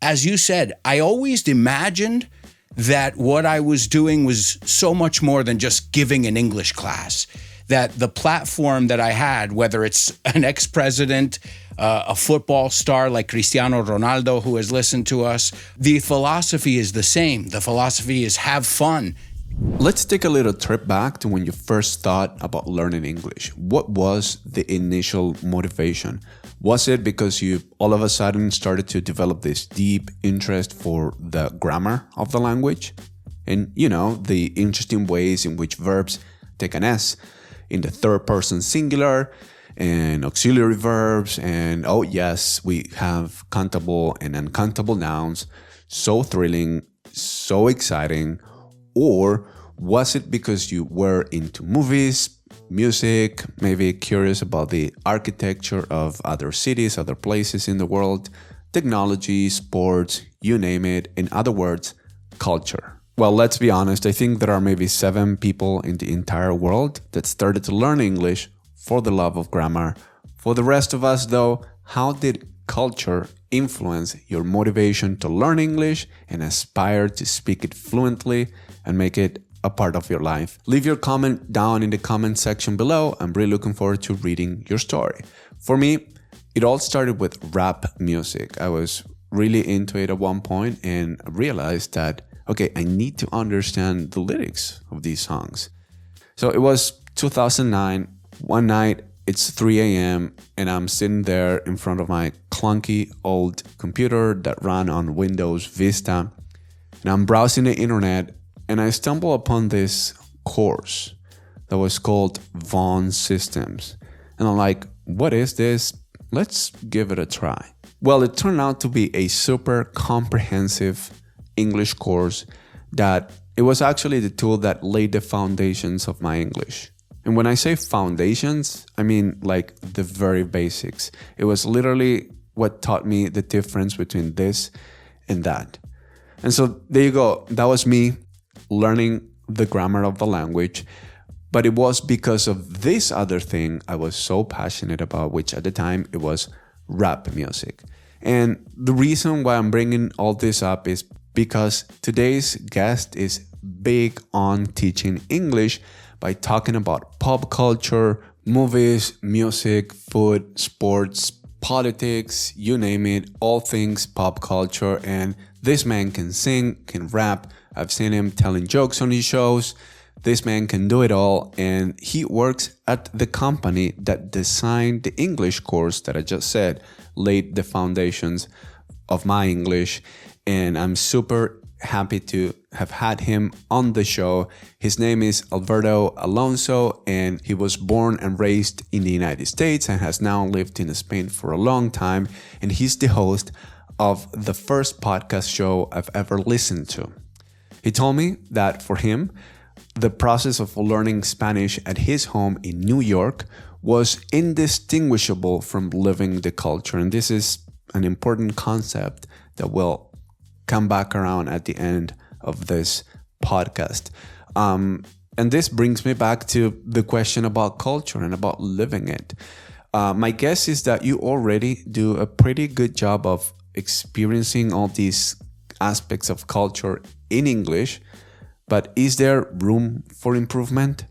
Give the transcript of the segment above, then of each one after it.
as you said, I always imagined that what I was doing was so much more than just giving an English class. That the platform that I had, whether it's an ex-president, a football star like Cristiano Ronaldo who has listened to us, the philosophy is the same. The philosophy is have fun. Let's take a little trip back to when you first thought about learning English. What was the initial motivation? Was it because you all of a sudden started to develop this deep interest for the grammar of the language? And, the interesting ways in which verbs take an S in the third person singular and auxiliary verbs. And oh yes, we have countable and uncountable nouns. So thrilling, so exciting. Or was it because you were into movies, music, maybe curious about the architecture of other cities, other places in the world, technology, sports, you name it. In other words, culture. Well, let's be honest, I think there are maybe 7 people in the entire world that started to learn English for the love of grammar. For the rest of us, though, how did culture influence your motivation to learn English and aspire to speak it fluently and make it a part of your life? Leave your comment down in the comment section below. I'm really looking forward to reading your story. For me, it all started with rap music. I was really into it at one point and realized that okay, I need to understand the lyrics of these songs. So it was 2009. One night, it's 3 a.m. and I'm sitting there in front of my clunky old computer that ran on Windows Vista. And I'm browsing the internet and I stumble upon this course that was called Vaughan Systems. And I'm like, what is this? Let's give it a try. Well, it turned out to be a super comprehensive English course that it was actually the tool that laid the foundations of my English. And when I say foundations, I mean like the very basics. It was literally what taught me the difference between this and that. And so there you go. That was me learning the grammar of the language. But it was because of this other thing I was so passionate about, which at the time it was rap music. And the reason why I'm bringing all this up is because today's guest is big on teaching English by talking about pop culture, movies, music, food, sports, politics, you name it, all things pop culture. And this man can sing, can rap. I've seen him telling jokes on his shows. This man can do it all. And he works at the company that designed the English course that I just said, laid the foundations of my English. And I'm super happy to have had him on the show. His name is Alberto Alonso, and he was born and raised in the United States and has now lived in Spain for a long time. And he's the host of the first podcast show I've ever listened to. He told me that for him, the process of learning Spanish at his home in New York was indistinguishable from living the culture. And this is an important concept that will come back around at the end of this podcast. And this brings me back to the question about culture and about living it. My guess is that you already do a pretty good job of experiencing all these aspects of culture in English, but is there room for improvement?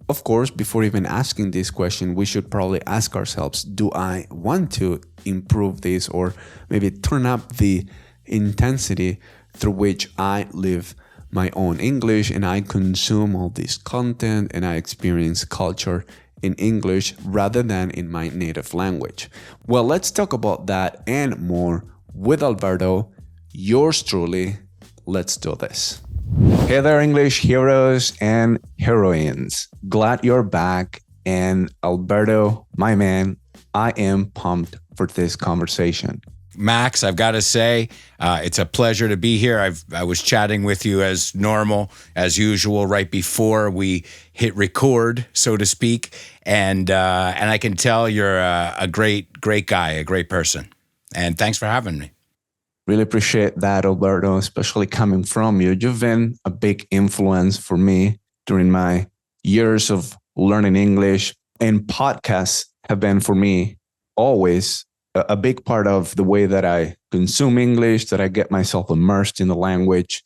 Of course, before even asking this question, we should probably ask ourselves, do I want to improve this or maybe turn up the intensity through which I live my own English and I consume all this content and I experience culture in English rather than in my native language? Well, let's talk about that and more with Alberto, yours truly. Let's do this. Hey there, English heroes and heroines. Glad you're back. And Alberto, my man, I am pumped for this conversation. Max, I've got to say, it's a pleasure to be here. I was chatting with you as normal, as usual, right before we hit record, so to speak, and I can tell you're a great guy, a great person, and thanks for having me. Really appreciate that, Alberto, especially coming from you. You've been a big influence for me during my years of learning English, and podcasts have been for me always a big part of the way that I consume English, that I get myself immersed in the language.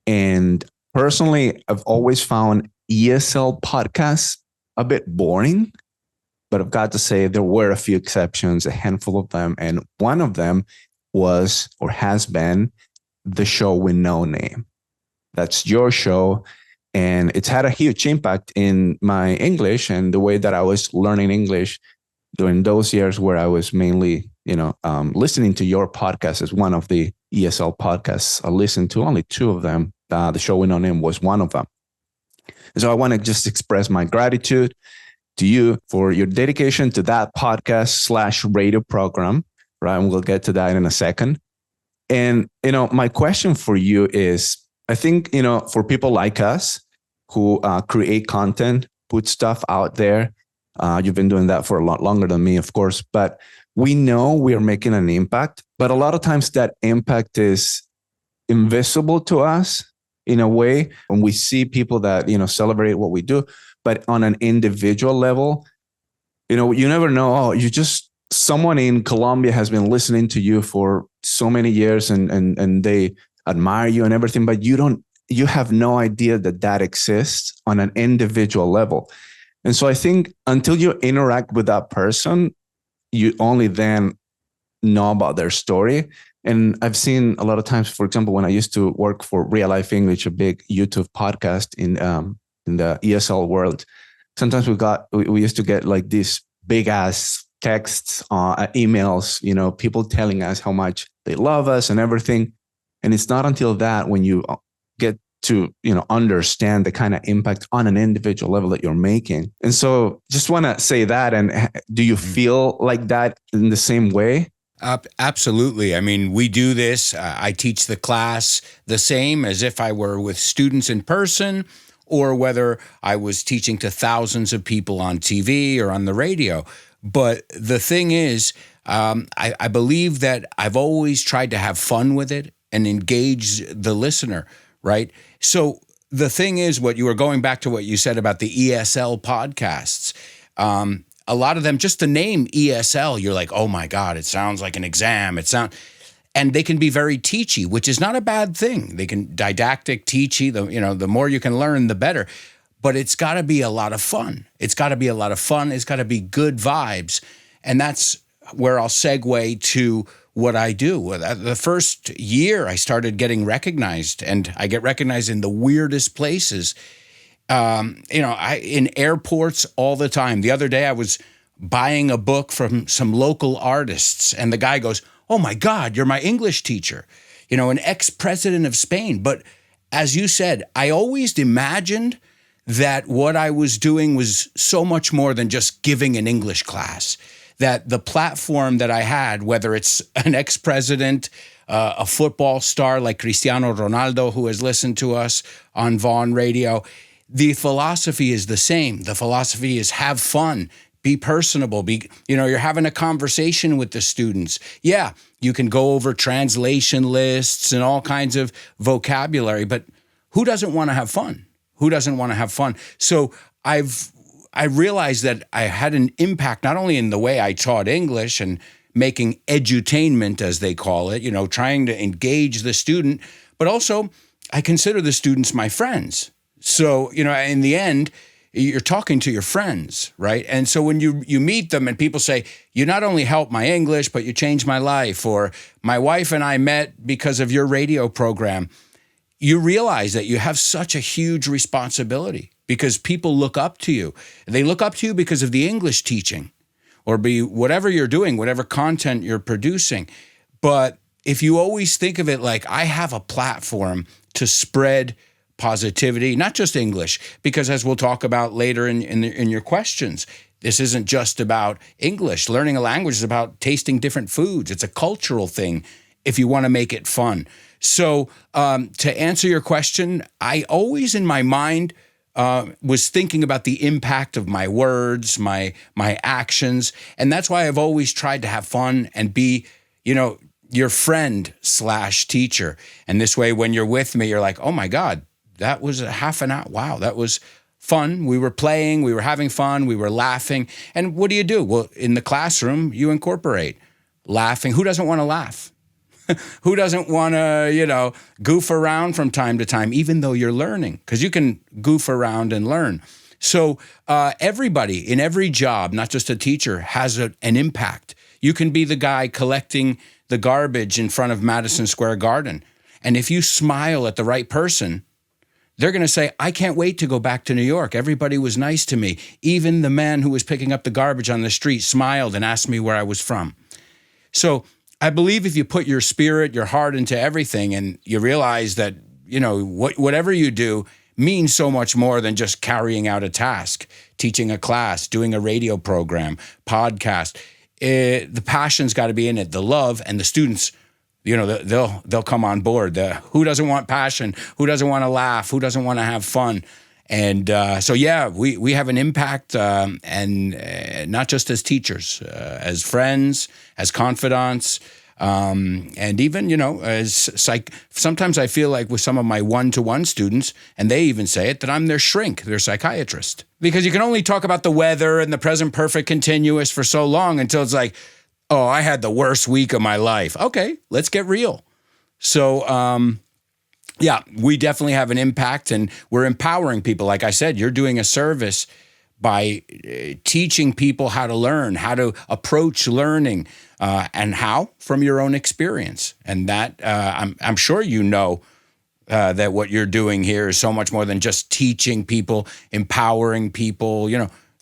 And personally, I've always found ESL podcasts a bit boring, but I've got to say there were a few exceptions, a handful of them. And one of them was or has been the show with no name. That's your show. And it's had a huge impact in my English and the way that I was learning English during those years where I was mainly, listening to your podcast as one of the ESL podcasts. I listened to only two of them. The show with no name was one of them. And so I want to just express my gratitude to you for your dedication to that podcast/radio program, right? And we'll get to that in a second. And, my question for you is, I think, for people like us who create content, put stuff out there, you've been doing that for a lot longer than me, of course, but we know we are making an impact, but a lot of times that impact is invisible to us in a way when we see people that, celebrate what we do, but on an individual level, you never know. Oh, someone in Colombia has been listening to you for so many years and they admire you and everything, but you have no idea that exists on an individual level. And so I think until you interact with that person, you only then know about their story. And I've seen a lot of times, for example, when I used to work for Real Life English, a big YouTube podcast in the ESL world, sometimes we used to get like these big ass texts, emails, people telling us how much they love us and everything. And it's not until that when you get to, understand the kind of impact on an individual level that you're making. And so just want to say that. And do you feel like that in the same way? Absolutely. I mean, we do this. I teach the class the same as if I were with students in person or whether I was teaching to thousands of people on TV or on the radio. But the thing is, I believe that I've always tried to have fun with it and engage the listener, right? So the thing is, what you were going back to what you said about the ESL podcasts, a lot of them, just the name ESL, you're like, oh my God, it sounds like an exam. And they can be very teachy, which is not a bad thing. They can didactic, teachy, the more you can learn, the better. But it's got to be a lot of fun. It's got to be a lot of fun. It's got to be good vibes. And that's where I'll segue to what I do. The first year I started getting recognized, and I get recognized in the weirdest places. In airports all the time. The other day I was buying a book from some local artists, and the guy goes, "Oh my God, you're my English teacher, an ex-president of Spain." But as you said, I always imagined that what I was doing was so much more than just giving an English class, that the platform that I had, whether it's an ex-president, a football star like Cristiano Ronaldo, who has listened to us on Vaughn Radio, the philosophy is the same. The philosophy is have fun, be personable, you're having a conversation with the students. Yeah, you can go over translation lists and all kinds of vocabulary, but who doesn't want to have fun? Who doesn't want to have fun? So I realized that I had an impact not only in the way I taught English and making edutainment, as they call it, trying to engage the student, but also I consider the students my friends. So, in the end, you're talking to your friends, right? And so when you meet them and people say, you not only helped my English, but you changed my life, or my wife and I met because of your radio program, you realize that you have such a huge responsibility because people look up to you. They look up to you because of the English teaching or whatever you're doing, whatever content you're producing. But if you always think of it like I have a platform to spread positivity, not just English, because as we'll talk about later in your questions, this isn't just about English. Learning a language is about tasting different foods. It's a cultural thing if you want to make it fun. So to answer your question, I always in my mind was thinking about the impact of my words, my actions, and that's why I've always tried to have fun and be, your friend/teacher. And this way, when you're with me, you're like, oh my God, that was a half an hour. Wow, that was fun. We were playing, we were having fun, we were laughing. And what do? Well, in the classroom, you incorporate laughing. Who doesn't want to laugh? Who doesn't want to, goof around from time to time, even though you're learning? Because you can goof around and learn. So everybody in every job, not just a teacher, has an impact. You can be the guy collecting the garbage in front of Madison Square Garden. And if you smile at the right person, they're going to say, I can't wait to go back to New York. Everybody was nice to me. Even the man who was picking up the garbage on the street smiled and asked me where I was from. So I believe if you put your spirit, your heart into everything, and you realize that, whatever you do means so much more than just carrying out a task, teaching a class, doing a radio program, podcast. The passion's got to be in it, the love, and the students, they'll come on board. Who doesn't want passion? Who doesn't want to laugh? Who doesn't want to have fun? And we have an impact, and not just as teachers, as friends, as confidants, and even, as sometimes I feel like with some of my one-to-one students, and they even say it, that I'm their shrink, their psychiatrist. Because you can only talk about the weather and the present perfect continuous for so long until it's like, oh, I had the worst week of my life. Okay, let's get real. So, we definitely have an impact, and we're empowering people. Like I said, you're doing a service by teaching people how to learn, how to approach learning, and how from your own experience. And that I'm sure that what you're doing here is so much more than just teaching people, empowering people.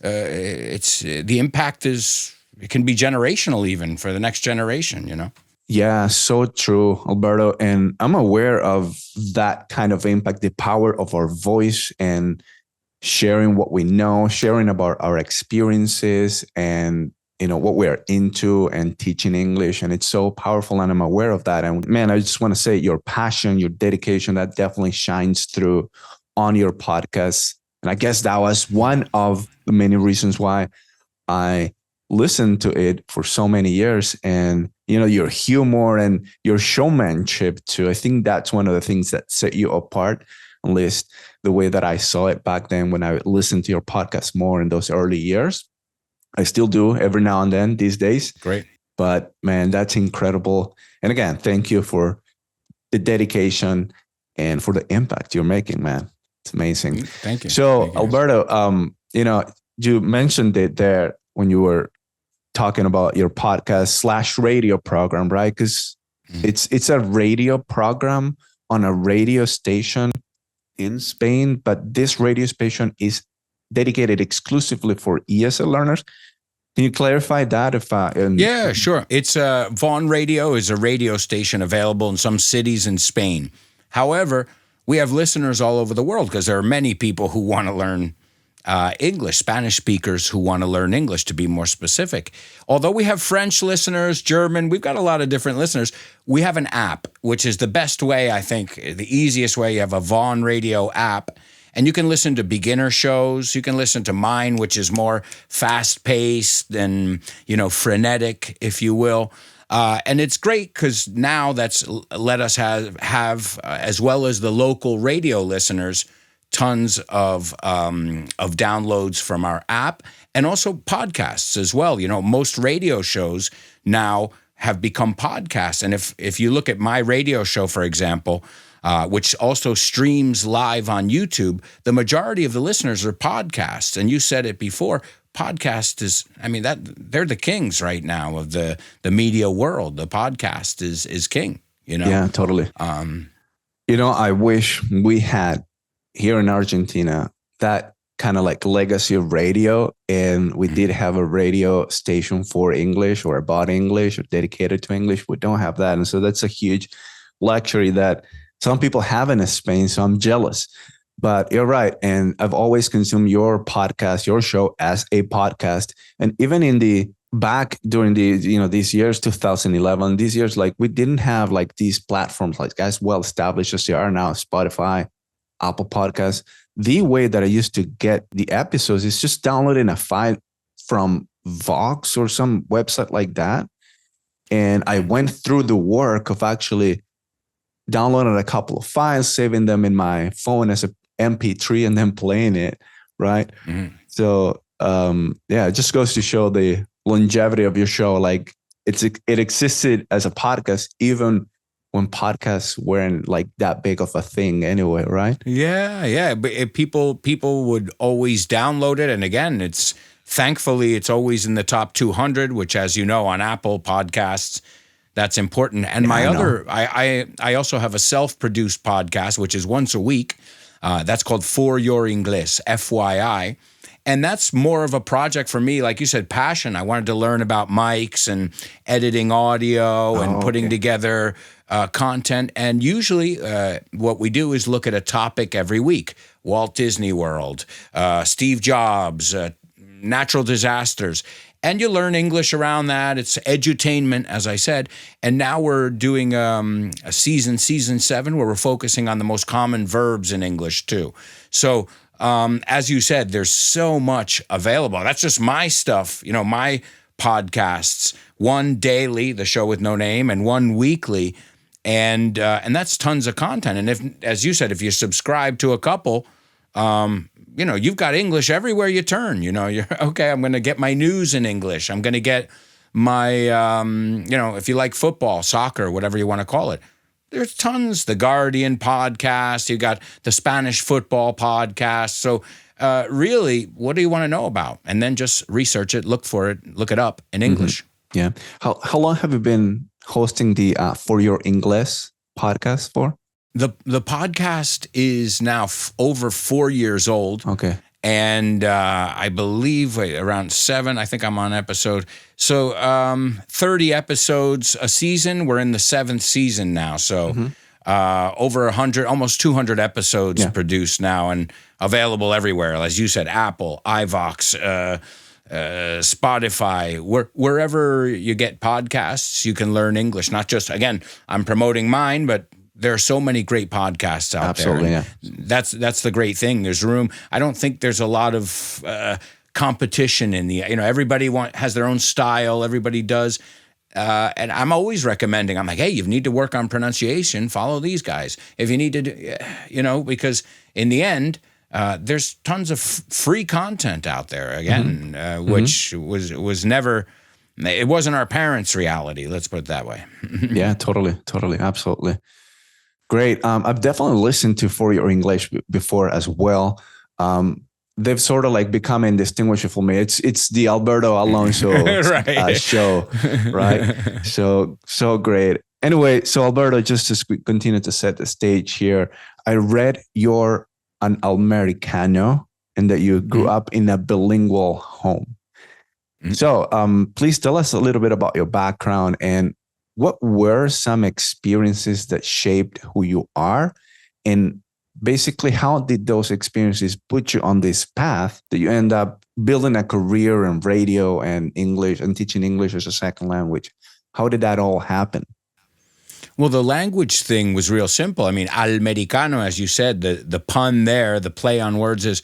It's the impact it can be generational even for the next generation. Yeah, so true, Alberto. And I'm aware of that kind of impact, the power of our voice and sharing what we know, sharing about our experiences and, what we're into and teaching English. And it's so powerful. And I'm aware of that. And man, I just want to say your passion, your dedication, that definitely shines through on your podcast. And I guess that was one of the many reasons why I listened to it for so many years. And your humor and your showmanship too. I think that's one of the things that set you apart, at least the way that I saw it back then when I listened to your podcast more in those early years. I still do every now and then these days. Great. But man, that's incredible. And again, thank you for the dedication and for the impact you're making, man. It's amazing. Thank you. So Thank you. Alberto, you mentioned it there when you were talking about your podcast / radio program, right? Because it's a radio program on a radio station in Spain, but this radio station is dedicated exclusively for ESL learners. Can you clarify that? Yeah, sure. It's Vaughan Radio is a radio station available in some cities in Spain. However, we have listeners all over the world because there are many people who want to learn English, Spanish speakers who want to learn English, to be more specific. Although we have French listeners, German, we've got a lot of different listeners. We have an app, which is the best way, I think, the easiest way. You have a Vaughan Radio app, and you can listen to beginner shows. You can listen to mine, which is more fast-paced and, frenetic, if you will. And it's great because now that's let us have as well as the local radio listeners, tons of downloads from our app and also podcasts as well. Most radio shows now have become podcasts. And if you look at my radio show, for example, which also streams live on YouTube, the majority of the listeners are podcasts. And you said it before, podcast is, they're the kings right now of the media world. The podcast is king, Yeah, totally. I wish we had here in Argentina that kind of like legacy of radio, and we did have a radio station for English or about English or dedicated to English. We don't have that. And so that's a huge luxury that some people have in Spain. So I'm jealous, but you're right. And I've always consumed your podcast, your show as a podcast. And even back during these years, 2011, these years, like we didn't have like these platforms like as well established as they are now, Spotify, Apple Podcasts. The way that I used to get the episodes is just downloading a file from Vox or some website like that. And I went through the work of actually downloading a couple of files, saving them in my phone as a MP3 and then playing it, right? Mm-hmm. So, it just goes to show the longevity of your show. Like it existed as a podcast even when podcasts weren't like that big of a thing anyway, right? Yeah. But people would always download it, and again, thankfully it's always in the top 200, which, as you know, on Apple Podcasts, that's important. And I also have a self-produced podcast, which is once a week. That's called For Your Inglés, FYI. And that's more of a project for me, like you said, passion. I wanted to learn about mics and editing audio and putting together content. And usually what we do is look at a topic every week. Walt Disney World, Steve Jobs, natural disasters. And you learn English around that. It's edutainment, as I said. And now we're doing a season 7, where we're focusing on the most common verbs in English too. So as you said, there's so much available. That's just my stuff, my podcasts. One daily, the show with no name, and one weekly. And that's tons of content. And if, as you said, if you subscribe to a couple, you've got English everywhere you turn. You're okay. I'm going to get my news in English. I'm going to get my, if you like football, soccer, whatever you want to call it, there's tons. The Guardian podcast. You got the Spanish football podcast. So really, what do you want to know about? And then just research it, look for it, look it up in English. Mm-hmm. Yeah. How long have you been hosting the For Your Inglés podcast for? The podcast is now over 4 years old. Okay. And I believe around 7, I think I'm on episode. So 30 episodes a season. We're in the 7th season now. So over 100, almost 200 episodes produced now and available everywhere. As you said, Apple, iVox, Spotify, wherever you get podcasts, you can learn English. Not just, again, I'm promoting mine, but there are so many great podcasts out there. Absolutely, yeah. That's the great thing. There's room. I don't think there's a lot of competition in the, everybody has their own style. Everybody does. And I'm always recommending, I'm like, hey, you need to work on pronunciation, follow these guys. If you need to do, because in the end, there's tons of free content out there, again, which was never, it wasn't our parents' reality. Let's put it that way. Yeah, totally. Absolutely. Great. I've definitely listened to For Your English before as well. They've sort of like become indistinguishable for me. It's the Alberto Alonso show, right? So great. Anyway, so Alberto, just to continue to set the stage here, I read you're an Americano and that you grew up in a bilingual home. So please tell us a little bit about your background and what were some experiences that shaped who you are? And basically, how did those experiences put you on this path that you end up building a career in radio and English and teaching English as a second language? How did that all happen? Well, the language thing was real simple. I mean, Americano, as you said, the pun there, the play on words is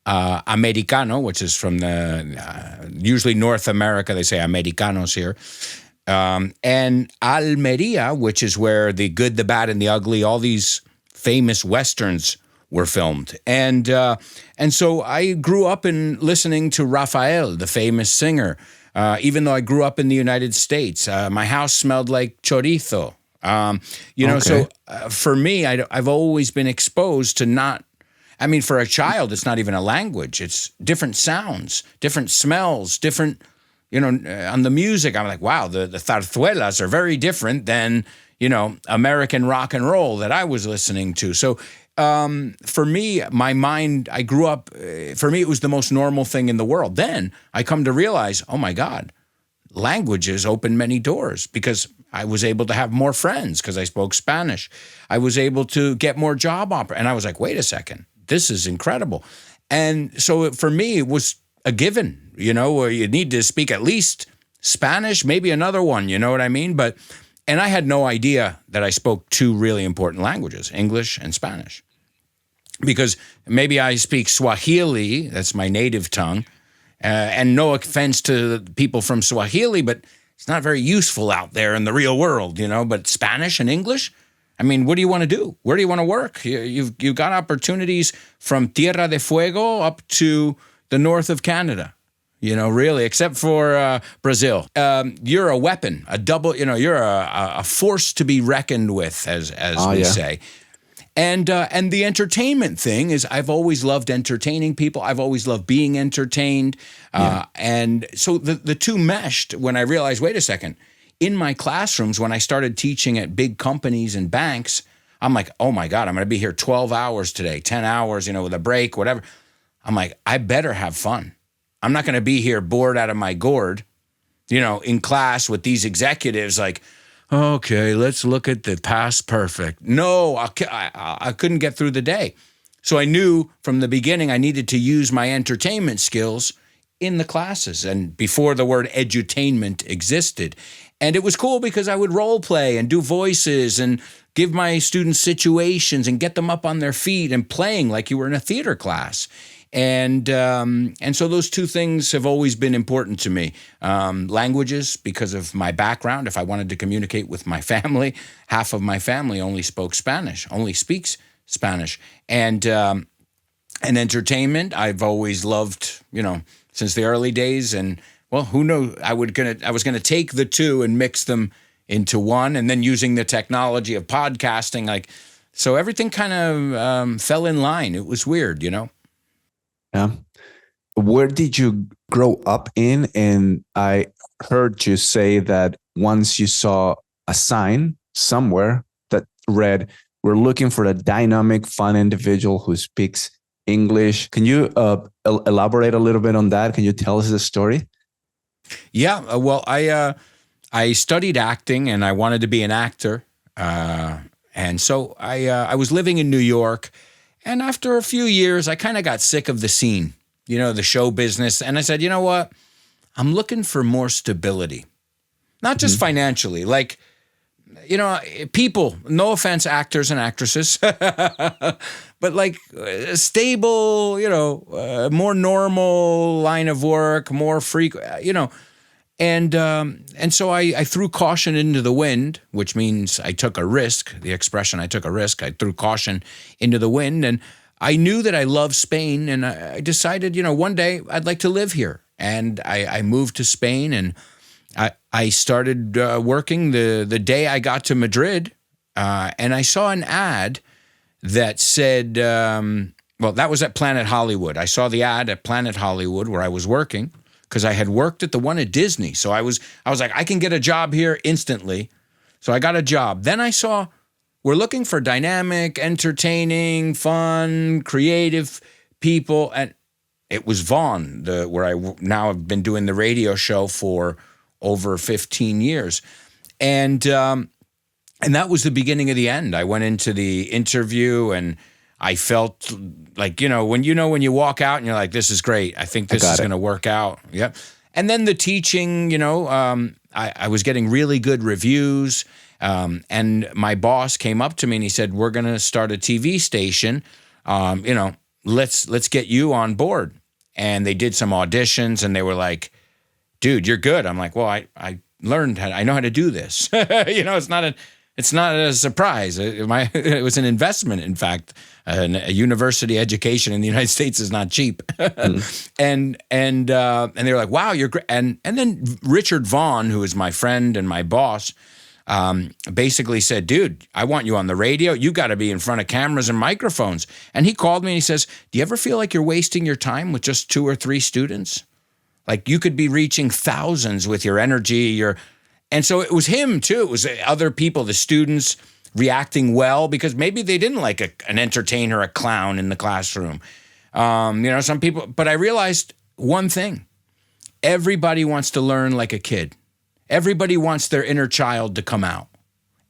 Americano, which is from usually North America. They say Americanos here. And Almeria, which is where The Good, the Bad, and the Ugly, all these famous Westerns were filmed. And so I grew up in listening to Rafael, the famous singer, even though I grew up in the United States. My house smelled like chorizo. So for me, I've always been exposed to for a child, it's not even a language. It's different sounds, different smells, different... on the music, I'm like, wow, the zarzuelas are very different than, American rock and roll that I was listening to. So for me, my mind, I grew up, for me, it was the most normal thing in the world. Then I come to realize, oh my God, languages open many doors because I was able to have more friends because I spoke Spanish. I was able to get more job and I was like, wait a second, this is incredible. And so for me, it was a given, where you need to speak at least Spanish, maybe another one, you know what I mean? And I had no idea that I spoke 2 really important languages, English and Spanish. Because maybe I speak Swahili, that's my native tongue, and no offense to people from Swahili, but it's not very useful out there in the real world, but Spanish and English, what do you want to do? Where do you want to work? You've got opportunities from Tierra de Fuego up to the north of Canada. really, except for Brazil. You're a weapon, a double, you're a force to be reckoned with, as we say. And the entertainment thing is, I've always loved entertaining people. I've always loved being entertained. And so the two meshed when I realized, wait a second, in my classrooms, when I started teaching at big companies and banks, I'm like, oh my God, I'm going to be here 12 hours today, 10 hours, with a break, whatever. I'm like, I better have fun. I'm not going to be here bored out of my gourd, in class with these executives like, okay, let's look at the past perfect. No, I couldn't get through the day. So I knew from the beginning I needed to use my entertainment skills in the classes, and before the word edutainment existed. And it was cool because I would role play and do voices and give my students situations and get them up on their feet and playing like you were in a theater class. And so those two things have always been important to me. Languages, because of my background. If I wanted to communicate with my family, half of my family only speaks Spanish. And entertainment, I've always loved, since the early days. And well, who knows? I was gonna take the two and mix them into one, and then using the technology of podcasting, so everything kind of fell in line. It was weird, Yeah. Where did you grow up in? And I heard you say that once you saw a sign somewhere that read, "We're looking for a dynamic, fun individual who speaks English." Can you elaborate a little bit on that? Can you tell us the story? Yeah. Well, I studied acting and I wanted to be an actor. And so I was living in New York. And after a few years, I kind of got sick of the scene, the show business. And I said, you know what? I'm looking for more stability, not just financially, people, no offense, actors and actresses, but stable, more normal line of work, more frequent, And so I threw caution into the wind, which means I took a risk. The expression, I took a risk. I threw caution into the wind. And I knew that I loved Spain. And I decided, one day I'd like to live here. And I moved to Spain, and I started working the day I got to Madrid. And I saw an ad that said, that was at Planet Hollywood. I saw the ad at Planet Hollywood where I was working, because I had worked at the one at Disney. So I was like, I can get a job here instantly. So I got a job. Then I saw, we're looking for dynamic, entertaining, fun, creative people. And it was Vaughn, where I now have been doing the radio show for over 15 years. And that was the beginning of the end. I went into the interview and I felt like, when you walk out and you're like, this is great. I think this is going to work out. Yep. And then the teaching, I was getting really good reviews. And my boss came up to me and he said, we're going to start a TV station. Let's get you on board. And they did some auditions and they were like, dude, you're good. I'm like, well, I learned I know how to do this. It's not a surprise. It was an investment, in fact. A university education in the United States is not cheap. And they were like, wow, you're great. And then Richard Vaughn, who is my friend and my boss, basically said, dude, I want you on the radio. You got to be in front of cameras and microphones. And he called me and he says, do you ever feel like you're wasting your time with just 2 or 3 students? Like you could be reaching thousands with your energy, And so it was him too. It was other people, the students reacting well, because maybe they didn't like an entertainer, a clown in the classroom. Some people, but I realized one thing. Everybody wants to learn like a kid. Everybody wants their inner child to come out.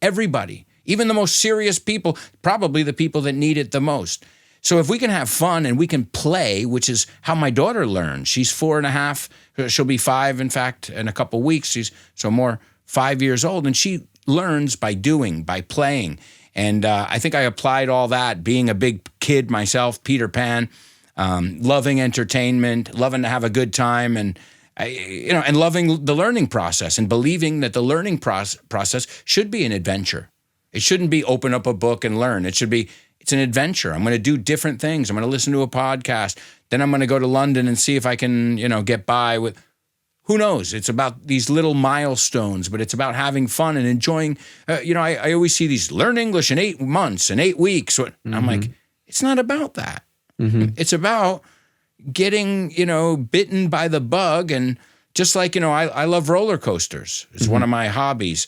Everybody, even the most serious people, probably the people that need it the most. So if we can have fun and we can play, which is how my daughter learns. She's 4.5. She'll be 5, in fact, in a couple weeks. She's 5 years old, and she learns by doing, by playing. And I think I applied all that, being a big kid myself, Peter Pan, loving entertainment, loving to have a good time, and loving the learning process, and believing that the learning process should be an adventure. It shouldn't be open up a book and learn. It should be it's an adventure. I'm going to do different things. I'm going to listen to a podcast. Then I'm going to go to London and see if I can, get by with, who knows? It's about these little milestones, but it's about having fun and enjoying. I always see these learn English in 8 months and 8 weeks. I'm like, it's not about that. It's about getting, bitten by the bug. And just like, I love roller coasters. It's one of my hobbies.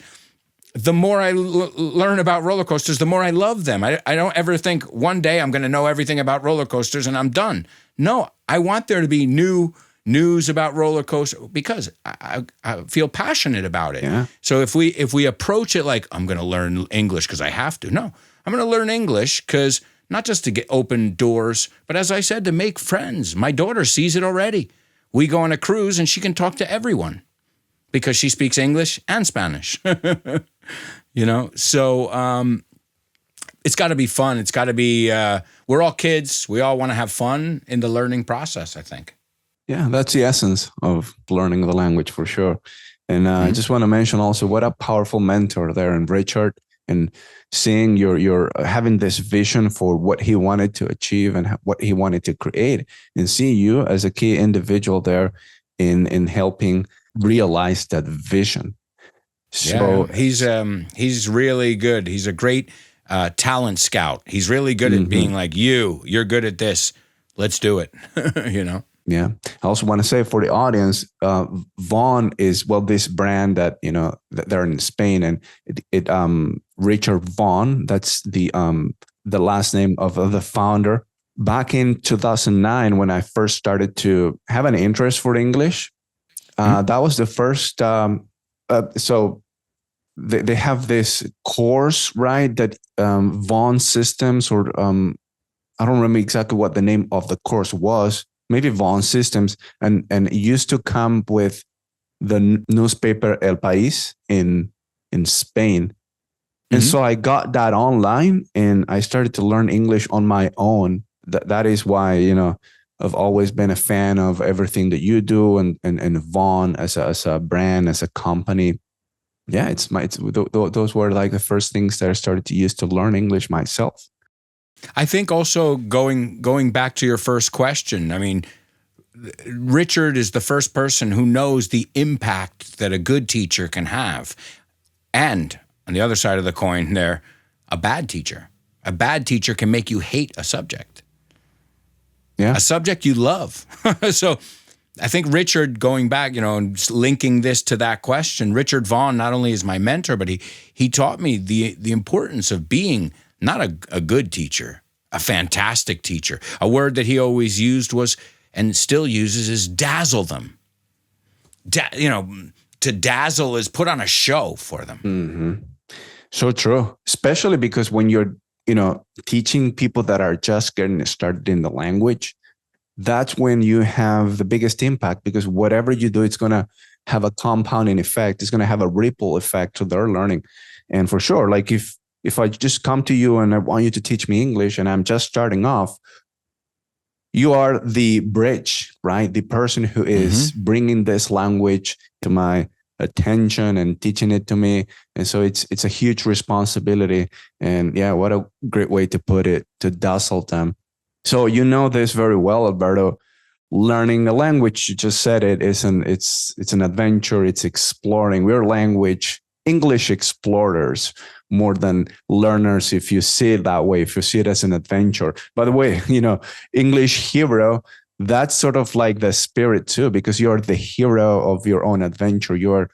The more I learn about roller coasters, the more I love them. I don't ever think one day I'm going to know everything about roller coasters and I'm done. No, I want there to be new news about roller coaster because I feel passionate about it. Yeah. So if we approach it like I'm going to learn English because I have to, no, I'm going to learn English because not just to get open doors, but as I said, to make friends. My daughter sees it already. We go on a cruise and she can talk to everyone because she speaks English and Spanish. So it's got to be fun. It's got to be, we're all kids. We all want to have fun in the learning process, I think. Yeah, that's the essence of learning the language for sure. And I just want to mention also what a powerful mentor there in Richard, and seeing your having this vision for what he wanted to achieve and what he wanted to create, and seeing you as a key individual there in helping realize that vision. So he's really good. He's a great talent scout. He's really good at being like, you're good at this. Let's do it. Yeah. I also want to say for the audience, Vaughn is, this brand that, they're in Spain, and it Richard Vaughn, that's the last name of the founder. Back in 2009, when I first started to have an interest for English, that was the first, so they have this course, right? That Vaughn Systems, or I don't remember exactly what the name of the course was, maybe Vaughn Systems, and it used to come with the newspaper El País in Spain. And so I got that online and I started to learn English on my own. That is why, I've always been a fan of everything that you do, and Vaughn as a brand, as a company. Yeah, those were like the first things that I started to use to learn English myself. I think also going back to your first question, I mean, Richard is the first person who knows the impact that a good teacher can have. And on the other side of the coin there, a bad teacher. A bad teacher can make you hate a subject. Yeah. A subject you love. So I think Richard, going back, and linking this to that question, Richard Vaughn not only is my mentor, but he taught me the importance of being not a good teacher, a fantastic teacher. A word that he always used was, and still uses, is dazzle them. To dazzle is put on a show for them. Mm-hmm. So true, especially because when you're, teaching people that are just getting started in the language, that's when you have the biggest impact, because whatever you do, it's going to have a compounding effect. It's going to have a ripple effect to their learning. And for sure, like if I just come to you and I want you to teach me English and I'm just starting off, you are the bridge, right? The person who is bringing this language to my attention and teaching it to me. And so it's a huge responsibility. And yeah, what a great way to put it, to dazzle them. So you know this very well, Alberto. Learning a language, you just said it, it's an adventure. It's exploring. We're English explorers more than learners, if you see it that way, if you see it as an adventure. By the way, English hero, that's sort of like the spirit too, because you're the hero of your own adventure. You're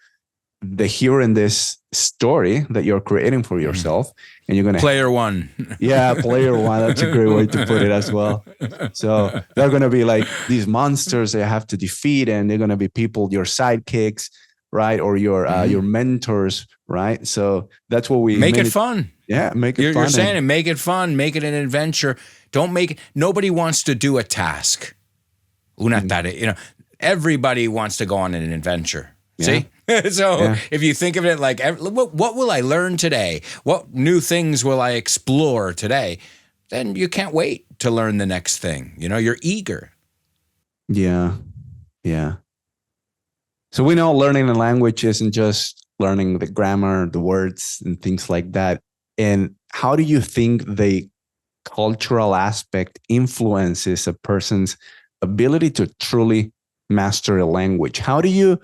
the hero in this story that you're creating for yourself, and you're going to player one. Yeah, player one. That's a great way to put it as well. So they're going to be like these monsters they have to defeat, and they're going to be people, your sidekicks, right? Or your mentors, right? So that's what we make it fun. Yeah, make it fun. You're saying it, make it fun, make it an adventure. Don't make it, nobody wants to do a task. Una tarea, everybody wants to go on an adventure. Yeah. See? So if you think of it like, what will I learn today? What new things will I explore today? Then you can't wait to learn the next thing. You're eager. Yeah. Yeah. So we know learning a language isn't just learning the grammar, the words, and things like that. And how do you think they cultural aspect influences a person's ability to truly master a language? How do you,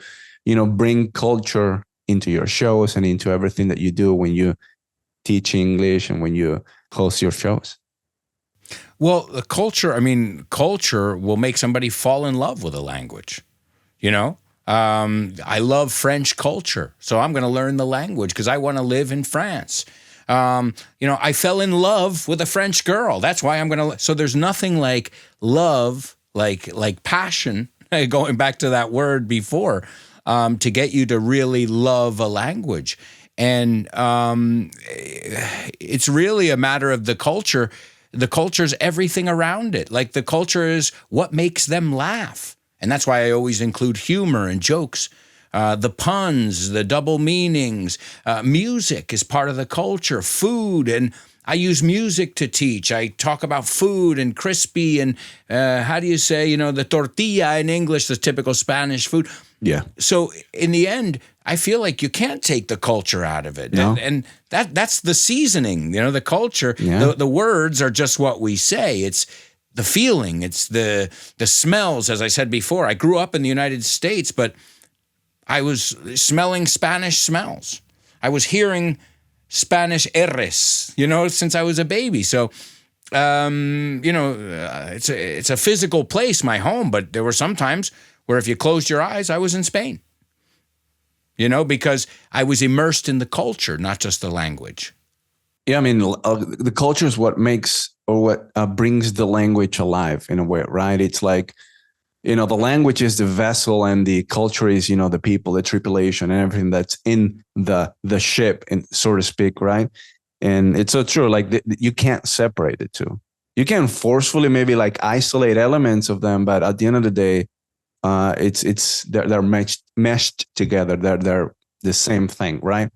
bring culture into your shows and into everything that you do when you teach English and when you host your shows? Well, the culture will make somebody fall in love with a language. I love French culture, so I'm going to learn the language because I want to live in France. I fell in love with a French girl. That's why I'm going to. So there's nothing like love, like passion, going back to that word before, to get you to really love a language. And it's really a matter of the culture. The culture's everything around it. Like the culture is what makes them laugh. And that's why I always include humor and jokes, the puns, the double meanings. Music is part of the culture, food, and I use music to teach. I talk about food and crispy and how do you say, the tortilla in English, the typical Spanish food. Yeah. So in the end, I feel like you can't take the culture out of it. No. And that's the seasoning, the culture. Yeah. The words are just what we say. It's the feeling. It's the smells, as I said before. I grew up in the United States, but I was smelling Spanish smells. I was hearing Spanish R's, since I was a baby. So, it's a physical place, my home, but there were some times where if you closed your eyes, I was in Spain, because I was immersed in the culture, not just the language. Yeah, the culture is what makes or what brings the language alive in a way, right? It's like, the language is the vessel and the culture is, the people, the tripulation and everything that's in the ship, and so to speak, right? And it's so true. Like you can't separate the two. You can forcefully maybe like isolate elements of them, but at the end of the day, they're meshed together. They're the same thing, right?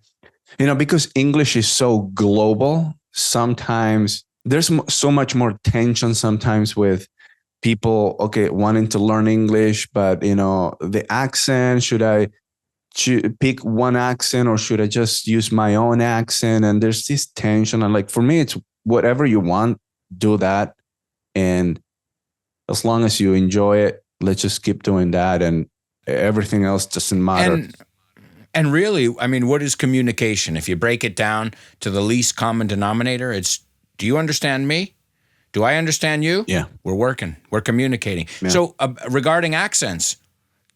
Because English is so global. Sometimes there's so much more tension sometimes with people, wanting to learn English, but, the accent, should I pick one accent or should I just use my own accent? And there's this tension. And like, for me, it's whatever you want, do that. And as long as you enjoy it, let's just keep doing that. And everything else doesn't matter. And really, what is communication? If you break it down to the least common denominator, it's, do you understand me? Do I understand you? Yeah. We're working. We're communicating. Yeah. So regarding accents,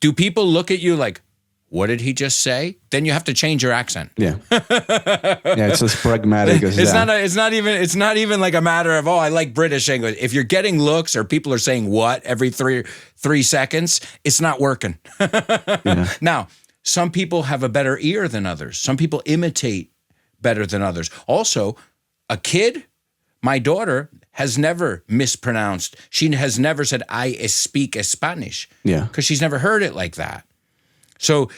do people look at you like, what did he just say? Then you have to change your accent. Yeah. Yeah, it's as pragmatic as that. It's not even like a matter of, I like British English. If you're getting looks or people are saying what every three seconds, it's not working. Yeah. Now, some people have a better ear than others. Some people imitate better than others. Also, a kid, my daughter, has never mispronounced. She has never said, I speak Spanish. Yeah. Because she's never heard it like that. So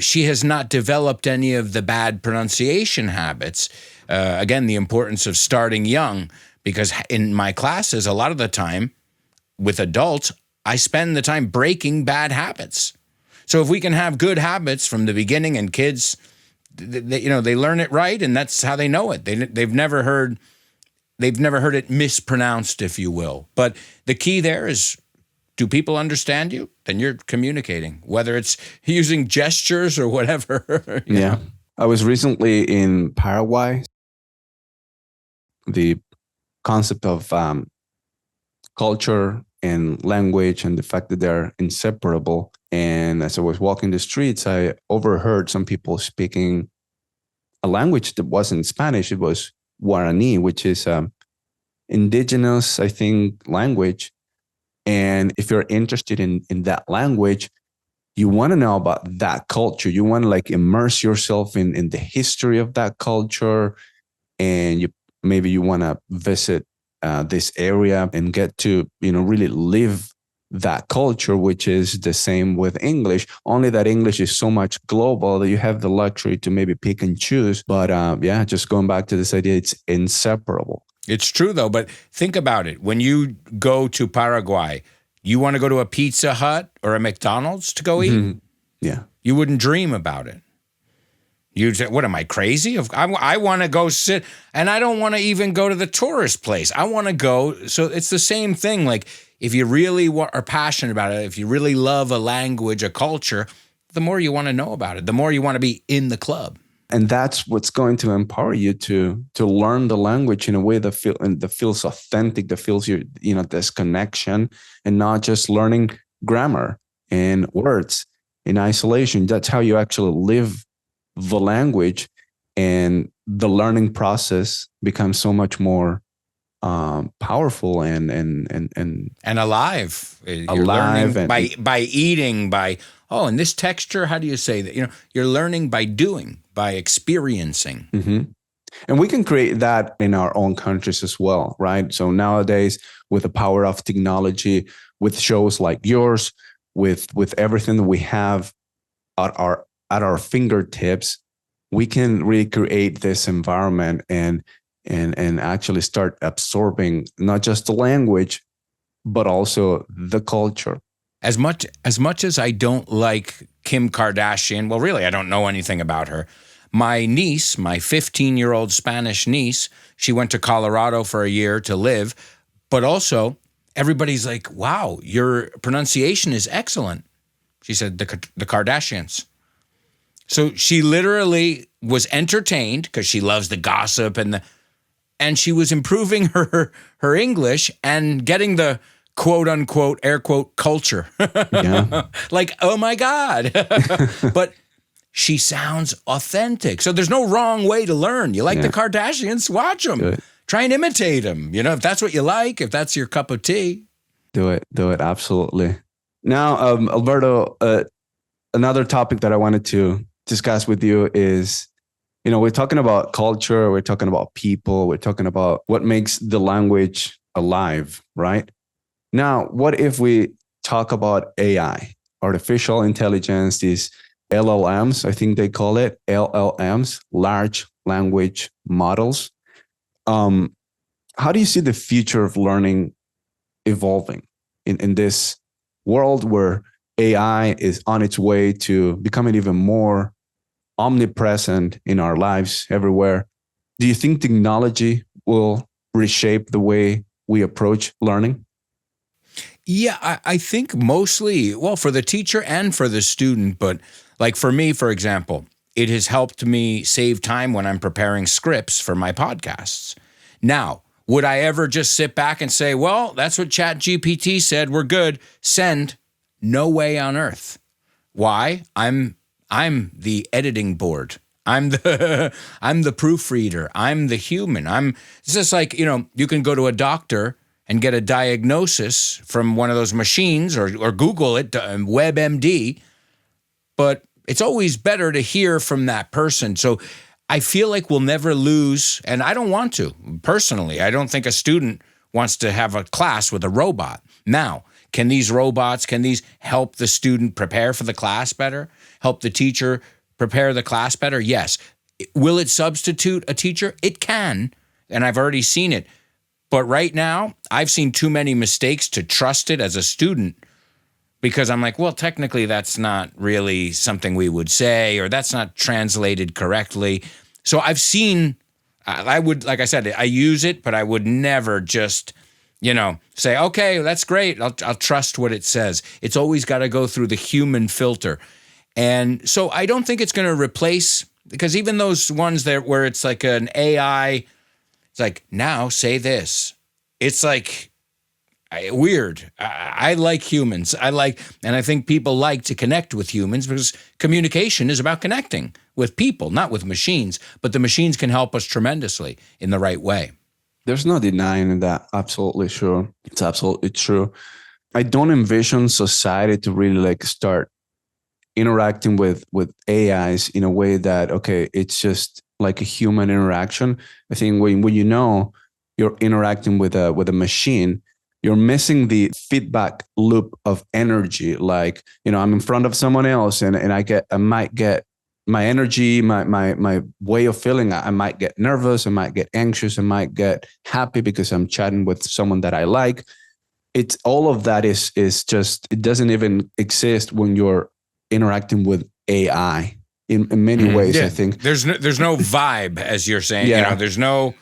she has not developed any of the bad pronunciation habits. Again, the importance of starting young, because in my classes, a lot of the time with adults, I spend the time breaking bad habits. So if we can have good habits from the beginning, and kids, they learn it right, and that's how they know it. They've never heard it mispronounced, if you will. But the key there is, do people understand you? Then you're communicating, whether it's using gestures or whatever. Yeah. I was recently in Paraguay. The concept of culture and language and the fact that they're inseparable. And as I was walking the streets, I overheard some people speaking a language that wasn't Spanish. It was Guarani, which is indigenous, I think, language. And if you're interested in that language, you want to know about that culture. You want to like immerse yourself in the history of that culture. And maybe you want to visit this area and get to, really live that culture, which is the same with English, only that English is so much global that you have the luxury to maybe pick and choose. But just going back to this idea, it's inseparable. It's true, though. But think about it. When you go to Paraguay, you want to go to a Pizza Hut or a McDonald's to go eat? Mm-hmm. Yeah. You wouldn't dream about it. You say, what am I crazy? I want to go sit, and I don't want to even go to the tourist place. I want to go. So it's the same thing. Like if you really are passionate about it, if you really love a language, a culture, the more you want to know about it, the more you want to be in the club. And that's what's going to empower you to learn the language in a way that feels authentic, that feels this connection, and not just learning grammar and words in isolation. That's how you actually live the language, and the learning process becomes so much more powerful and alive. You're alive learning by eating, and this texture. How do you say that? You're learning by doing, by experiencing. Mm-hmm. And we can create that in our own countries as well, right? So nowadays, with the power of technology, with shows like yours, with everything that we have at our fingertips, we can recreate this environment and actually start absorbing not just the language, but also the culture. As much as I don't like Kim Kardashian, well, really, I don't know anything about her. My niece, my 15-year-old Spanish niece, she went to Colorado for a year to live, but also everybody's like, wow, your pronunciation is excellent. She said, the Kardashians. So she literally was entertained because she loves the gossip and she was improving her English and getting the quote unquote, air quote, culture. Yeah. Like, oh my God. But she sounds authentic. So there's no wrong way to learn. You like the Kardashians, watch them. Try and imitate them. If that's what you like, if that's your cup of tea. Do it. Absolutely. Now, Alberto, another topic that I wanted to discuss with you is, we're talking about culture, we're talking about people, we're talking about what makes the language alive, right? Now, what if we talk about AI, artificial intelligence, these LLMs, I think they call it LLMs, large language models. How do you see the future of learning evolving in this world where AI is on its way to becoming even more omnipresent in our lives everywhere? Do you think technology will reshape the way we approach learning? Yeah, I think mostly, well, for the teacher and for the student, but like for me, for example, it has helped me save time when I'm preparing scripts for my podcasts. Now, would I ever just sit back and say, well, that's what ChatGPT said, we're good, send? No way on earth. Why? I'm the editing board. I'm the proofreader. I'm the human. It's just like, you can go to a doctor and get a diagnosis from one of those machines or Google it, WebMD, but it's always better to hear from that person. So I feel like we'll never lose, and I don't want to. Personally, I don't think a student wants to have a class with a robot. Now, can these help the student prepare for the class better? Help the teacher prepare the class better? Yes. Will it substitute a teacher? It can, and I've already seen it. But right now, I've seen too many mistakes to trust it as a student because I'm like, well, technically that's not really something we would say, or that's not translated correctly. So I've seen, I would, like I said, I use it, but I would never just, say, okay, that's great. I'll trust what it says. It's always got to go through the human filter. And so I don't think it's going to replace, because even those ones there where it's like an AI, it's like, now say this. It's like weird. I like humans. And I think people like to connect with humans because communication is about connecting with people, not with machines. But the machines can help us tremendously in the right way. There's no denying that. Absolutely sure. It's absolutely true. I don't envision society to really start interacting with AIs in a way that, okay, it's just like a human interaction. I think when you're interacting with a machine, you're missing the feedback loop of energy. Like, I'm in front of someone else and I might get my energy, my way of feeling. I might get nervous, I might get anxious, I might get happy because I'm chatting with someone that I like. It's all of that is just, it doesn't even exist when you're interacting with AI. in many ways, I think. There's no vibe, as you're saying. Yeah. You know, there's no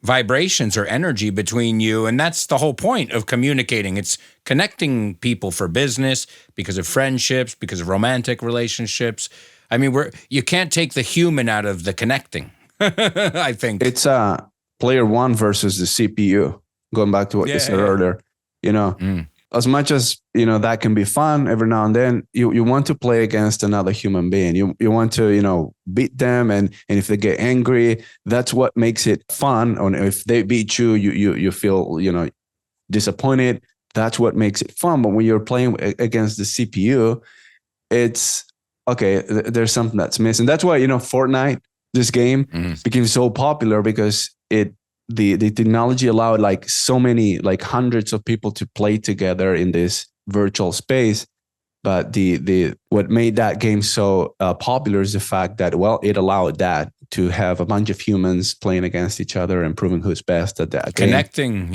vibrations or energy between you, and that's the whole point of communicating. It's connecting people for business, because of friendships, because of romantic relationships. I mean, you can't take the human out of the connecting. I think it's player one versus the CPU. Going back to what you said earlier, you know, as much as, you know, that can be fun every now and then, you want to play against another human being. You want to, you know, beat them, and if they get angry, that's what makes it fun. Or if they beat you, you feel, you know, disappointed. That's what makes it fun. But when you're playing against the CPU, it's okay. There's something that's missing. That's why, you know, Fortnite, this game became so popular, because the technology allowed like so many, like hundreds of people to play together in this virtual space. But what made that game so popular is the fact that, well, it allowed that to have a bunch of humans playing against each other and proving who's best at that game. Connecting,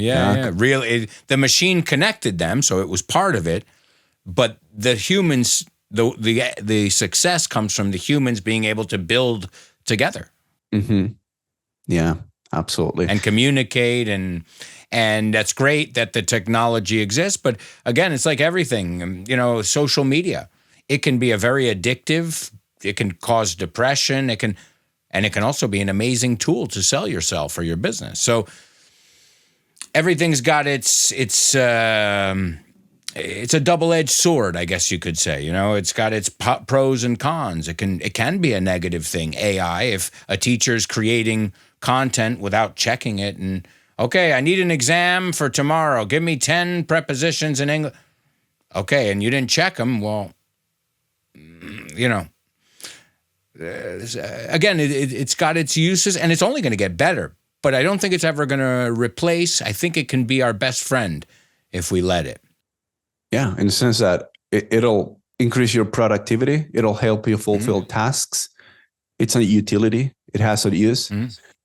really. The machine connected them, so it was part of it. But the humans, the success comes from the humans being able to build together. Mm-hmm. Yeah, absolutely. And communicate, and that's great that the technology exists. But again, it's like everything, you know, social media. It can be a very addictive. It can cause depression. It can also be an amazing tool to sell yourself or your business. So everything's got it's a double-edged sword, I guess you could say. You know, it's got its pros and cons. It can be a negative thing, AI, if a teacher's creating content without checking it. And, okay, I need an exam for tomorrow. Give me 10 prepositions in English. Okay, and you didn't check them. Well, you know, again, it's got its uses, and it's only going to get better. But I don't think it's ever going to replace. I think it can be our best friend if we let it. Yeah, in the sense that it'll increase your productivity. It'll help you fulfill tasks. It's a utility. It has a use.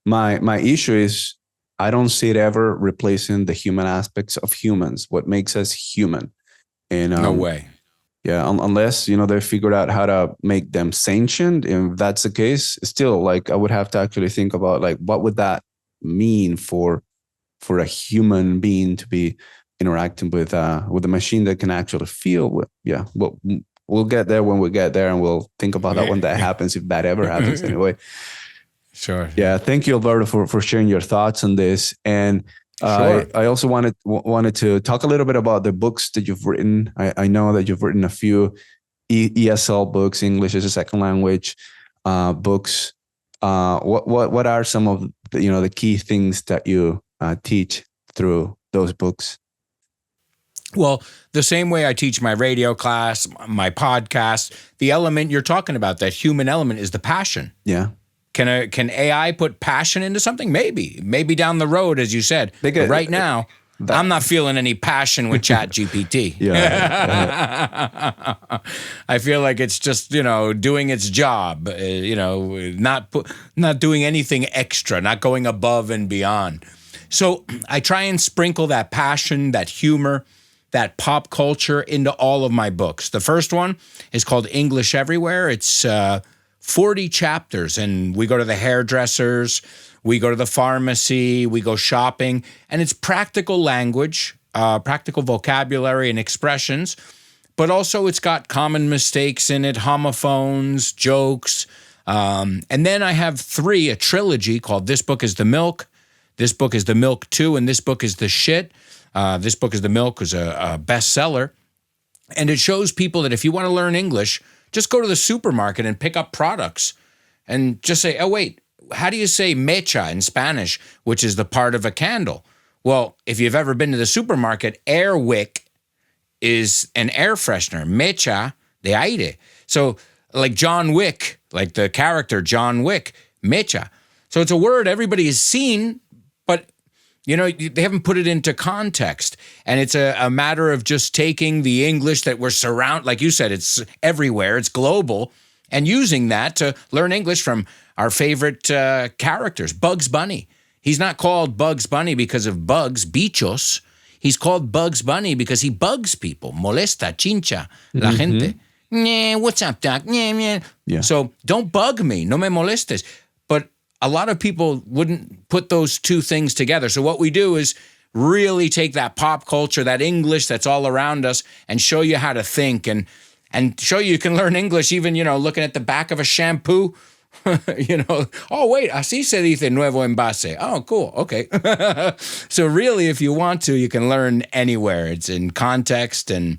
My issue is I don't see it ever replacing the human aspects of humans, what makes us human. And no way. Yeah, unless, you know, they figured out how to make them sentient. If that's the case, still, like, I would have to actually think about, like, what would that mean for a human being to be interacting with a machine that can actually feel. Yeah, we'll get there when we get there, and we'll think about that when that happens, if that ever happens anyway. Sure. Yeah, thank you, Alberto, for sharing your thoughts on this. And sure. I also wanted to talk a little bit about the books that you've written. I know that you've written a few ESL books, English as a second language books. What are some of the key things that you teach through those books? Well, the same way I teach my radio class, my podcast, the element you're talking about, that human element, is the passion. Yeah. Can AI put passion into something? Maybe down the road, as you said. But right now, I'm not feeling any passion with ChatGPT. Yeah. I feel like it's just, doing its job, not doing anything extra, not going above and beyond. So I try and sprinkle that passion, that humor, that pop culture into all of my books. The first one is called English Everywhere. It's 40 chapters, and we go to the hairdressers, we go to the pharmacy, we go shopping, and it's practical language, practical vocabulary and expressions, but also it's got common mistakes in it, homophones, jokes. And then I have a trilogy called This Book is the Milk, This Book is the Milk 2, and This Book is the Shit. This Book is the Milk is a bestseller, and it shows people that if you want to learn English, just go to the supermarket and pick up products and just say, oh, wait, how do you say mecha in Spanish, which is the part of a candle? Well, if you've ever been to the supermarket, air wick is an air freshener, mecha de aire. So like John Wick, like the character John Wick, mecha. So it's a word everybody has seen, but they haven't put it into context. And it's a matter of just taking the English that we're surrounded, like you said, it's everywhere, it's global, and using that to learn English from our favorite characters. Bugs Bunny. He's not called Bugs Bunny because of bugs, bichos. He's called Bugs Bunny because he bugs people. Molesta, chincha, la gente. "Nah, what's up, doc? Nah, nah." Yeah. So don't bug me. No me molestes. But a lot of people wouldn't put those two things together. So what we do is really take that pop culture, that English that's all around us, and show you how to think and show you can learn English even, looking at the back of a shampoo. Oh, wait, así se dice nuevo envase. Oh, cool. Okay. So really, if you want to, you can learn anywhere. It's in context and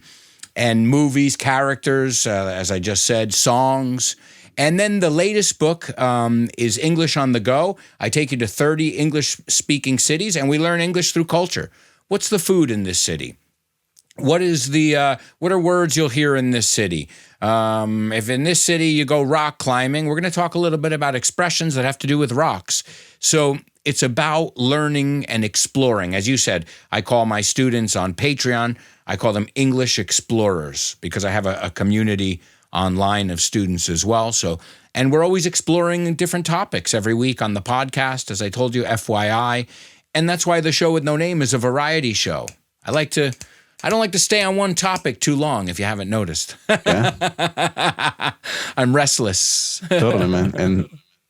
movies, characters, as I just said, songs. And then the latest book is English on the Go. I take you to 30 English-speaking cities, and we learn English through culture. What's the food in this city? What are words you'll hear in this city? If in this city you go rock climbing, we're going to talk a little bit about expressions that have to do with rocks. So it's about learning and exploring. As you said, I call my students on Patreon, I call them English Explorers because I have a community online of students as well. So, and we're always exploring different topics every week on the podcast, as I told you, FYI. And that's why the show with no name is a variety show. I don't like to stay on one topic too long, if you haven't noticed. Yeah. I'm restless. Totally, man. And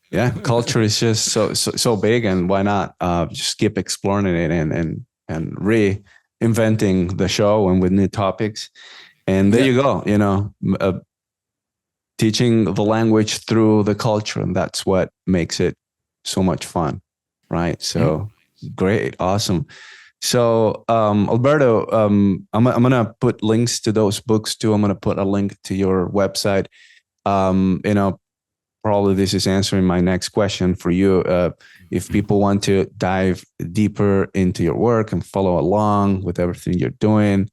yeah, culture is just so big, and why not just keep exploring it and reinventing the show and with new topics. And there you go, teaching the language through the culture, and that's what makes it so much fun, right? So great, awesome. So Alberto, I'm gonna put links to those books too. I'm gonna put a link to your website. Probably this is answering my next question for you. If people want to dive deeper into your work and follow along with everything you're doing,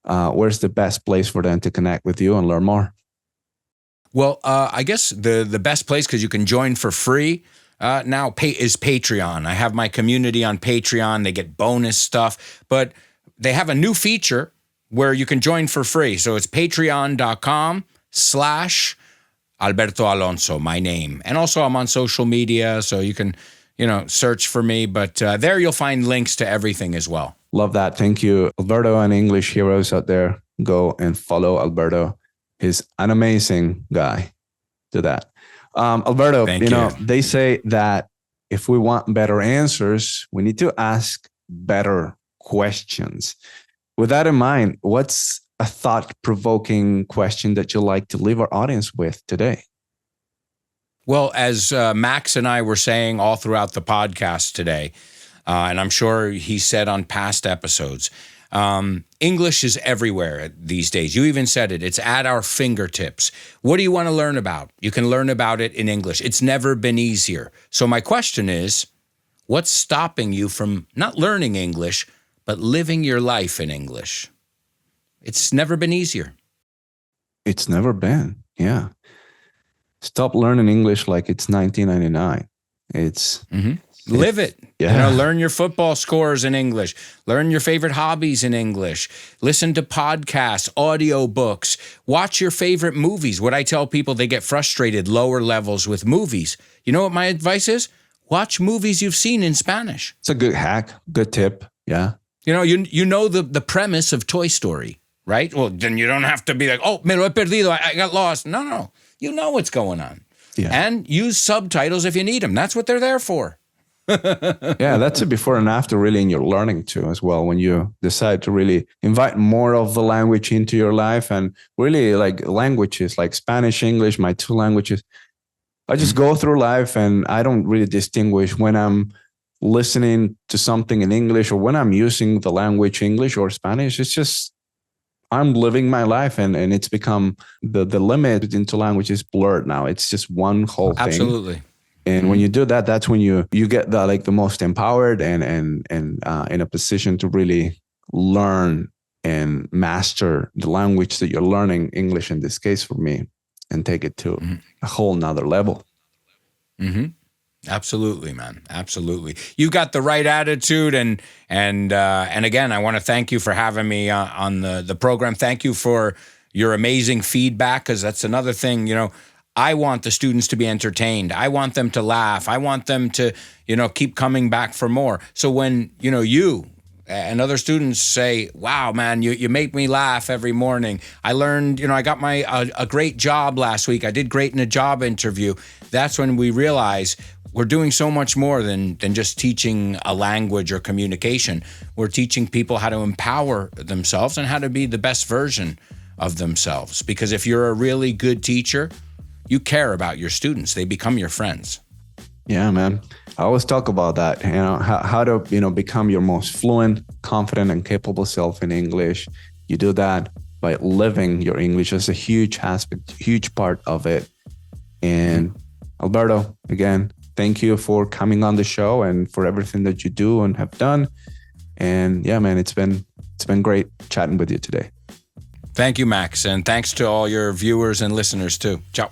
where's the best place for them to connect with you and learn more? Well, I guess the best place, because you can join for free now, is Patreon. I have my community on Patreon. They get bonus stuff, but they have a new feature where you can join for free. So it's patreon.com/Alberto Alonso, my name. And also I'm on social media, so you can, search for me. But there you'll find links to everything as well. Love that. Thank you. Alberto and English heroes out there, go and follow Alberto. He's an amazing guy. Do that. Alberto, Thank you. They say that if we want better answers, we need to ask better questions. With that in mind, what's a thought-provoking question that you'd like to leave our audience with today? Well, as Max and I were saying all throughout the podcast today, and I'm sure he said on past episodes, English is everywhere these days. You even said it. It's at our fingertips. What do you want to learn about? You can learn about it in English. It's never been easier. So my question is, what's stopping you from not learning English, but living your life in English? It's never been easier. It's never been. Yeah. Stop learning English like it's 1999. It's... Live it. Yeah. Learn your football scores in English. Learn your favorite hobbies in English. Listen to podcasts, audiobooks. Watch your favorite movies. What I tell people, they get frustrated lower levels with movies. You know what my advice is? Watch movies you've seen in Spanish. It's a good hack, good tip. Yeah. You know the premise of Toy Story, right? Well, then you don't have to be like, oh, me lo he perdido. I got lost. No. You know what's going on. Yeah. And use subtitles if you need them. That's what they're there for. Yeah, that's a before and after really in your learning too as well, when you decide to really invite more of the language into your life, and really like languages like Spanish, English, my two languages. I just go through life and I don't really distinguish when I'm listening to something in English or when I'm using the language English or Spanish. It's just I'm living my life, and it's become the limit into language is blurred now. It's just one whole thing. Absolutely. And when you do that, that's when you get the most empowered and in a position to really learn and master the language that you're learning, English in this case for me, and take it to a whole nother level. Mm-hmm. Absolutely, man. Absolutely. You got the right attitude, and again, I want to thank you for having me on the program. Thank you for your amazing feedback, because that's another thing, I want the students to be entertained. I want them to laugh. I want them to, keep coming back for more. So when, you And other students say, wow, man, you make me laugh every morning. I learned, I got a great job last week. I did great in a job interview. That's when we realize we're doing so much more than just teaching a language or communication. We're teaching people how to empower themselves and how to be the best version of themselves. Because if you're a really good teacher, you care about your students. They become your friends. Yeah, man. I always talk about that, how to, become your most fluent, confident, and capable self in English. You do that by living your English. That's a huge aspect, huge part of it. And Alberto, again, thank you for coming on the show and for everything that you do and have done. And yeah, man, it's been great chatting with you today. Thank you, Max. And thanks to all your viewers and listeners too. Ciao.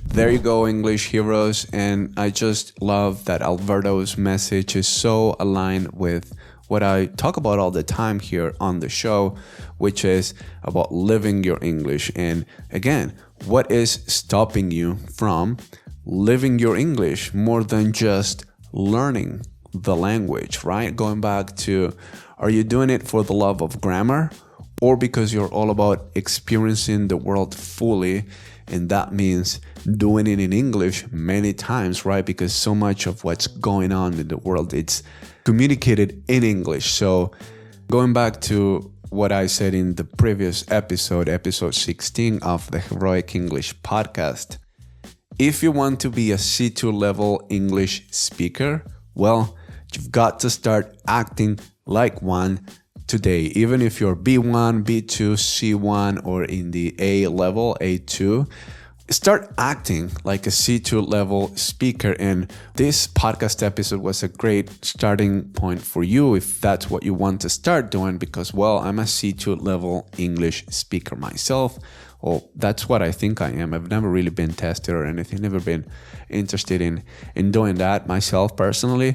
There you go, English heroes. And I just love that Alberto's message is so aligned with what I talk about all the time here on the show, which is about living your English. And again, what is stopping you from living your English more than just learning the language, right? Going back to, are you doing it for the love of grammar or because you're all about experiencing the world fully? And that means doing it in English many times, right? Because so much of what's going on in the world, it's communicated in English. So going back to what I said in the previous episode 16 of the Heroic English podcast, if you want to be a C2 level English speaker, well, you've got to start acting like one today. Even if you're B1, B2, C1, or in the A level, A2, start acting like a C2 level speaker. And this podcast episode was a great starting point for you if that's what you want to start doing, because, well, I'm a C2 level English speaker myself. Well, that's what I think I am. I've never really been tested or anything, never been interested in doing that myself personally.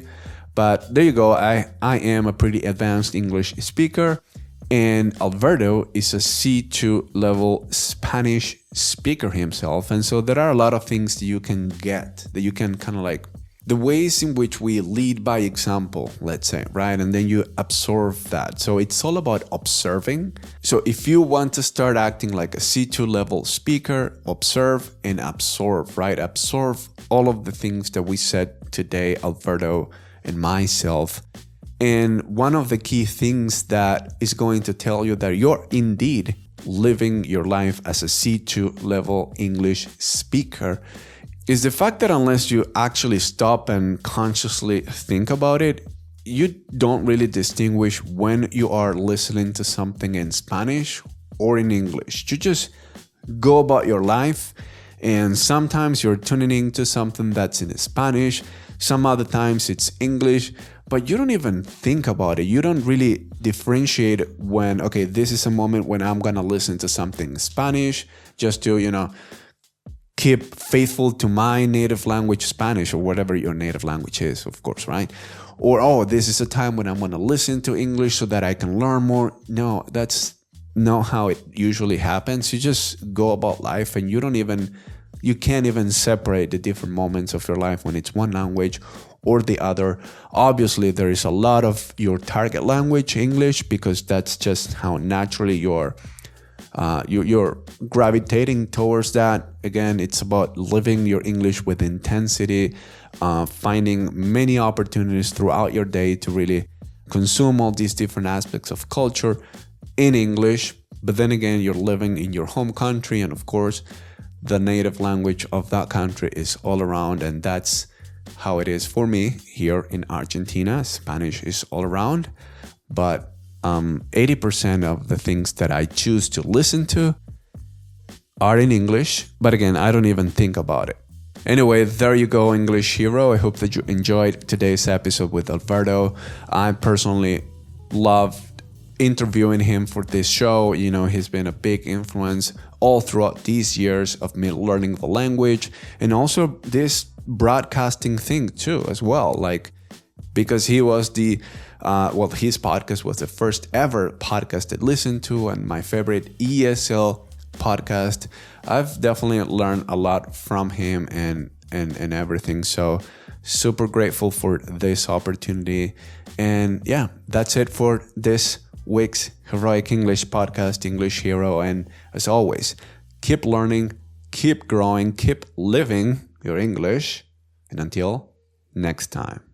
But there you go. I am a pretty advanced English speaker, and Alberto is a C2 level Spanish speaker himself. And so there are a lot of things that you can get, that you can kind of like, the ways in which we lead by example, let's say, right? And then you absorb that. So it's all about observing. So if you want to start acting like a C2 level speaker, observe and absorb, right? Absorb all of the things that we said today, Alberto and myself. And one of the key things that is going to tell you that you're indeed living your life as a C2 level English speaker is the fact that unless you actually stop and consciously think about it, you don't really distinguish when you are listening to something in Spanish or in English. You just go about your life, and sometimes you're tuning into something that's in Spanish, some other times it's English, but you don't even think about it. You don't really differentiate when, okay, this is a moment when I'm going to listen to something in Spanish just to, keep faithful to my native language, Spanish, or whatever your native language is, of course, right? Or, oh, this is a time when I'm going to listen to English so that I can learn more. No, that's not how it usually happens. You just go about life and you can't even separate the different moments of your life when it's one language or the other. Obviously, there is a lot of your target language, English, because that's just how naturally you're gravitating towards that. Again, it's about living your English with intensity, finding many opportunities throughout your day to really consume all these different aspects of culture in English. But then again, you're living in your home country, and of course, the native language of that country is all around, and that's how it is for me here in Argentina. Spanish is all around, but 80% of the things that I choose to listen to are in English, but again, I don't even think about it. Anyway, there you go, English hero. I hope that you enjoyed today's episode with Alberto. I personally loved interviewing him for this show. He's been a big influence all throughout these years of me learning the language, and also this broadcasting thing too, as well. Because he was his podcast was the first ever podcast I listened to, and my favorite ESL podcast. I've definitely learned a lot from him, and and everything. So super grateful for this opportunity. And yeah, that's it for this week's Heroic English podcast, English Hero. And as always, keep learning, keep growing, keep living your English. And until next time.